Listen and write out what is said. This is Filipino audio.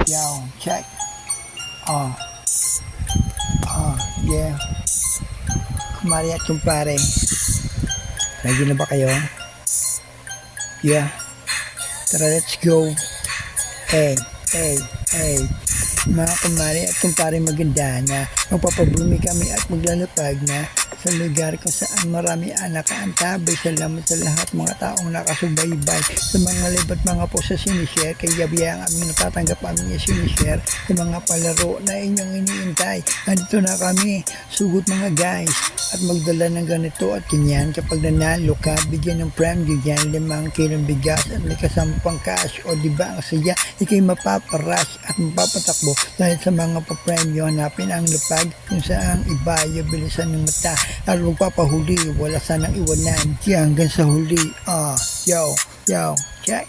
Yo, check. Ah, yeah. Kumari at kumpare. Ready na ba kayo? Yeah. Tara, let's go. Hey, hey, hey. Mga kumari at kumpare maganda na magpapabumi kami at maglalapag na sa lugar kung saan marami anak kaantabay. Salamat sa lahat mga taong nakasubaybay sa mga libat mga po sa sinishare. Kaya biya ang aming natatanggap aming sinishare sa mga palaro na inyong iniintay. Nandito na kami, sugot mga guys, at magdala ng ganito at ganyan. Kapag nanalo ka, bigyan ng premyo yan, 5 kilong bigas at may kasama pang cash. O diba ang saya, ikay mapaparush at mapapatakbo dahil sa mga papremyo. Hanapin ang lapag kung saan ibayo, bilisan ng mata at magpapahuli, wala sanang iwanan. Hanggang sa huli. Yo, check.